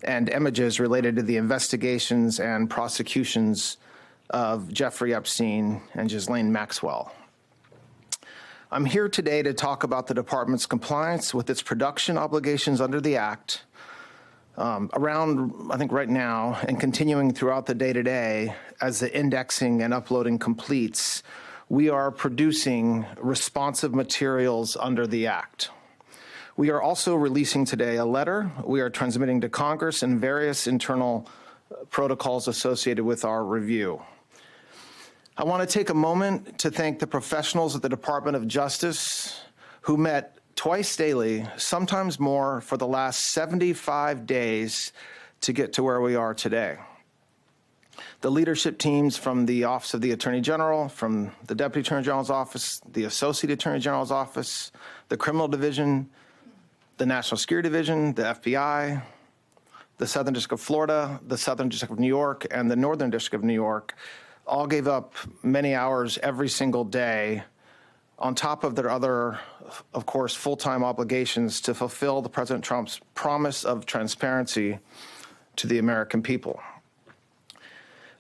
and images related to the investigations and prosecutions of Jeffrey Epstein and Ghislaine Maxwell. I'm here today to talk about the department's compliance with its production obligations under the Act. Around, I think right now, and continuing throughout the day-to-day, as the indexing and uploading completes, we are producing responsive materials under the Act. We are also releasing today a letter we are transmitting to Congress and various internal protocols associated with our review. I want to take a moment to thank the professionals at the Department of Justice who met twice daily, sometimes more, for the last 75 days to get to where we are today. The leadership teams from the Office of the Attorney General, from the Deputy Attorney General's Office, the Associate Attorney General's Office, the Criminal Division, the National Security Division, the FBI, the Southern District of Florida, the Southern District of New York, and the Northern District of New York all gave up many hours every single day on top of their other, of course, full-time obligations to fulfill the President Trump's promise of transparency to the American people.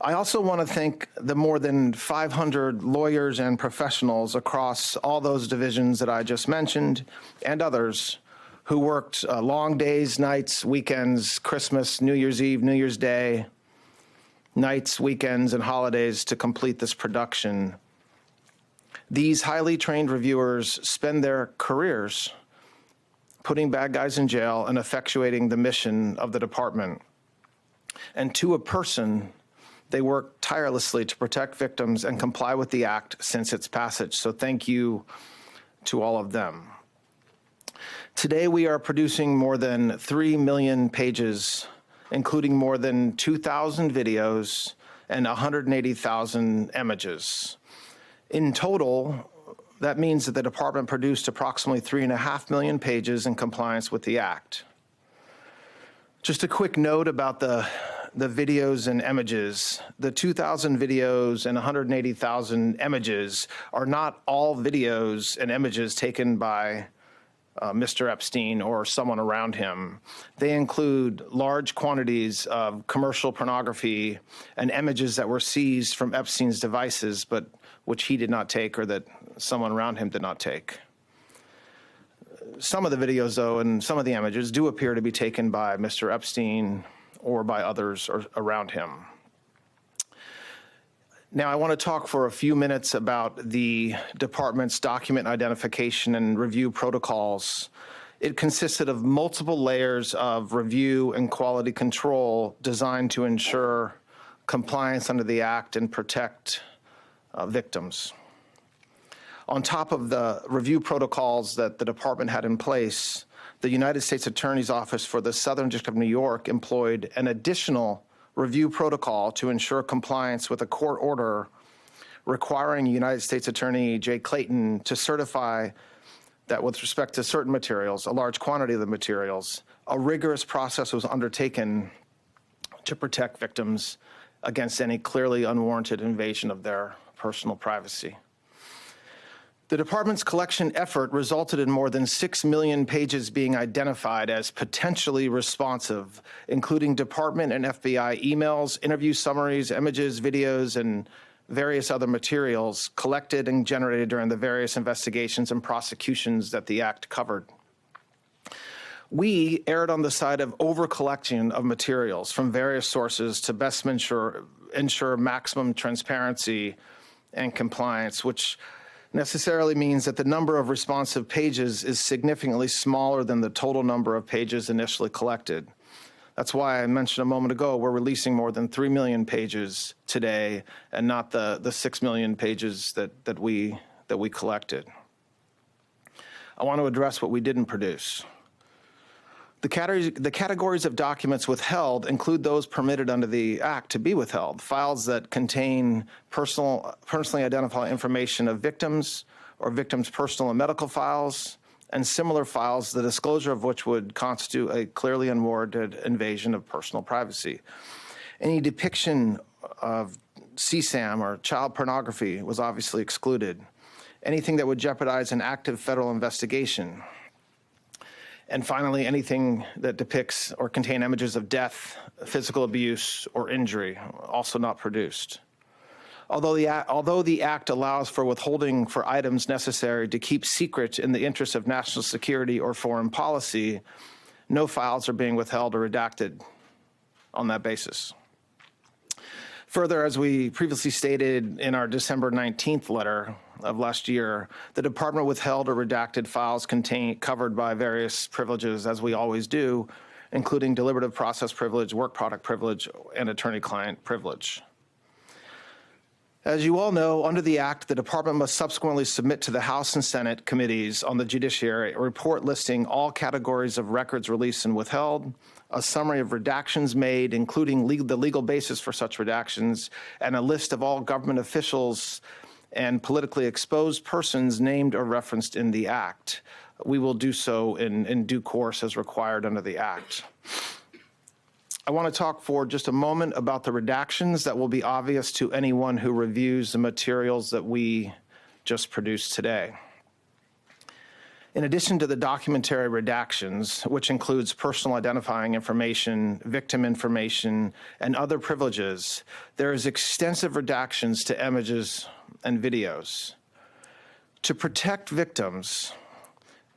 I also want to thank the more than 500 lawyers and professionals across all those divisions that I just mentioned and others who worked long days, nights, weekends, Christmas, New Year's Eve, New Year's Day, nights, weekends, and holidays to complete this production. These highly trained reviewers spend their careers putting bad guys in jail and effectuating the mission of the department. And to a person, they work tirelessly to protect victims and comply with the Act since its passage. So thank you to all of them. Today, we are producing more than 3 million pages, including more than 2,000 videos and 180,000 images. In total, that means that the department produced approximately 3.5 million pages in compliance with the Act. Just a quick note about the videos and images. The 2,000 videos and 180,000 images are not all videos and images taken by Mr. Epstein or someone around him. They include large quantities of commercial pornography and images that were seized from Epstein's devices, but which he did not take or that someone around him did not take. Some of the videos, though, and some of the images do appear to be taken by Mr. Epstein or by others around him. Now, I want to talk for a few minutes about the department's document identification and review protocols. It consisted of multiple layers of review and quality control designed to ensure compliance under the Act and protect victims. On top of the review protocols that the department had in place, the United States Attorney's Office for the Southern District of New York employed an additional review protocol to ensure compliance with a court order requiring United States Attorney Jay Clayton to certify that with respect to certain materials, a large quantity of the materials, a rigorous process was undertaken to protect victims against any clearly unwarranted invasion of their personal privacy. The department's collection effort resulted in more than 6 million pages being identified as potentially responsive, including department and FBI emails, interview summaries, images, videos, and various other materials collected and generated during the various investigations and prosecutions that the Act covered. We erred on the side of over-collection of materials from various sources to best ensure maximum transparency and compliance, which necessarily means that the number of responsive pages is significantly smaller than the total number of pages initially collected. That's why I mentioned a moment ago, we're releasing more than 3 million pages today and not the 6 million pages that we collected. I want to address what we didn't produce. The categories of documents withheld include those permitted under the Act to be withheld: files that contain personally identifiable information of victims or victims' personal and medical files, and similar files, the disclosure of which would constitute a clearly unwarranted invasion of personal privacy. Any depiction of CSAM or child pornography was obviously excluded. Anything that would jeopardize an active federal investigation. And finally, anything that depicts or contain images of death, physical abuse, or injury, also not produced. Although the Act allows for withholding for items necessary to keep secret in the interest of national security or foreign policy, no files are being withheld or redacted on that basis. Further, as we previously stated in our December 19th letter of last year, the Department withheld or redacted files covered by various privileges, as we always do, including deliberative process privilege, work product privilege, and attorney-client privilege. As you all know, under the Act, the Department must subsequently submit to the House and Senate committees on the judiciary a report listing all categories of records released and withheld, a summary of redactions made, including the legal basis for such redactions, and a list of all government officials and politically exposed persons named or referenced in the Act. We will do so in due course as required under the Act. I want to talk for just a moment about the redactions that will be obvious to anyone who reviews the materials that we just produced today. In addition to the documentary redactions, which includes personal identifying information, victim information, and other privileges, there is extensive redactions to images and videos. To protect victims,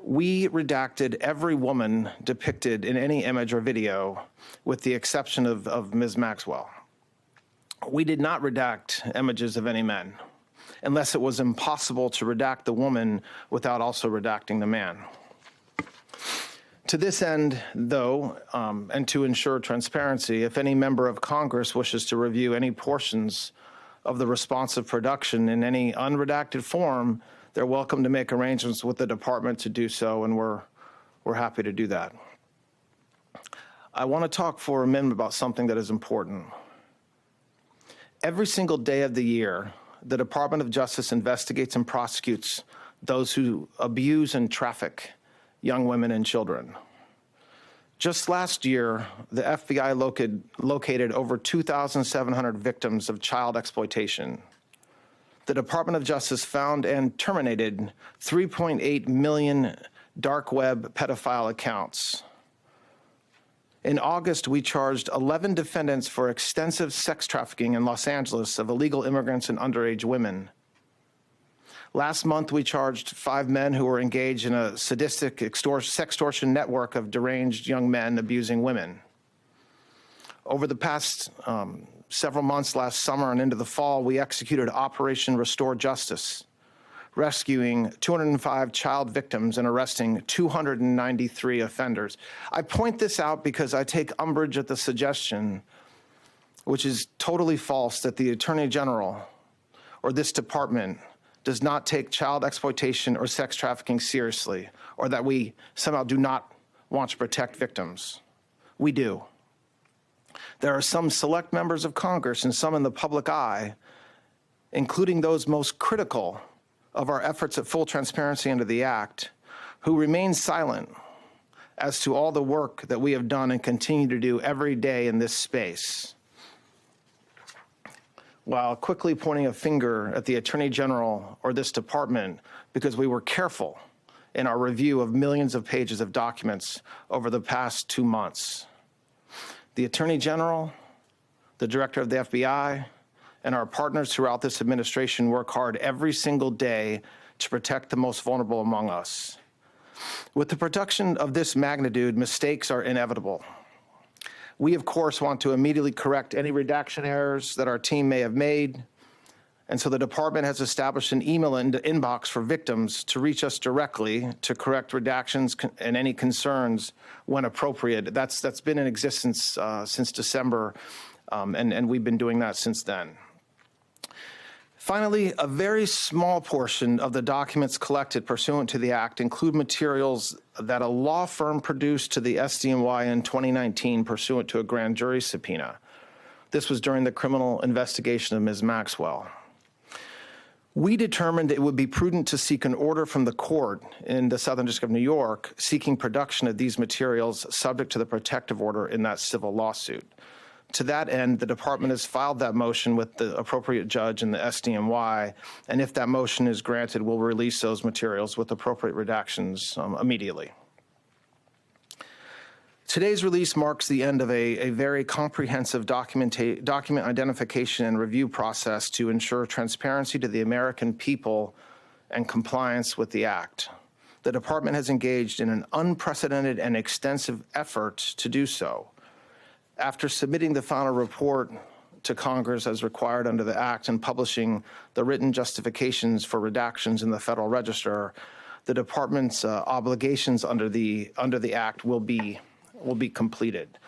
we redacted every woman depicted in any image or video, with the exception of Ms. Maxwell. We did not redact images of any men, unless it was impossible to redact the woman without also redacting the man. To this end, though, and to ensure transparency, if any member of Congress wishes to review any portions of the responsive production in any unredacted form, they're welcome to make arrangements with the department to do so, and we're happy to do that. I want to talk for a minute about something that is important. Every single day of the year, the Department of Justice investigates and prosecutes those who abuse and traffic young women and children. Just last year, the FBI located over 2,700 victims of child exploitation. The Department of Justice found and terminated 3.8 million dark web pedophile accounts. In August, we charged 11 defendants for extensive sex trafficking in Los Angeles of illegal immigrants and underage women. Last month, we charged 5 men who were engaged in a sadistic sextortion network of deranged young men abusing women. Over the past several months, last summer and into the fall, we executed Operation Restore Justice, rescuing 205 child victims and arresting 293 offenders. I point this out because I take umbrage at the suggestion, which is totally false, that the Attorney General or this department does not take child exploitation or sex trafficking seriously, or that we somehow do not want to protect victims. We do. There are some select members of Congress and some in the public eye, including those most critical of our efforts at full transparency under the Act, who remain silent as to all the work that we have done and continue to do every day in this space, while quickly pointing a finger at the Attorney General or this department because we were careful in our review of millions of pages of documents over the past 2 months. The Attorney General, the Director of the FBI, and our partners throughout this administration work hard every single day to protect the most vulnerable among us. With the production of this magnitude, mistakes are inevitable. We, of course, want to immediately correct any redaction errors that our team may have made, and so the department has established an email inbox for victims to reach us directly to correct redactions and any concerns when appropriate. That's been in existence since December, and we've been doing that since then. Finally, a very small portion of the documents collected pursuant to the Act include materials that a law firm produced to the SDNY in 2019 pursuant to a grand jury subpoena. This was during the criminal investigation of Ms. Maxwell. We determined it would be prudent to seek an order from the court in the Southern District of New York seeking production of these materials subject to the protective order in that civil lawsuit. To that end, the department has filed that motion with the appropriate judge in the SDNY, and if that motion is granted, we'll release those materials with appropriate redactions immediately. Today's release marks the end of a very comprehensive document identification and review process to ensure transparency to the American people and compliance with the Act. The Department has engaged in an unprecedented and extensive effort to do so. After submitting the final report to Congress as required under the Act and publishing the written justifications for redactions in the Federal Register, the Department's obligations under the Act will be completed.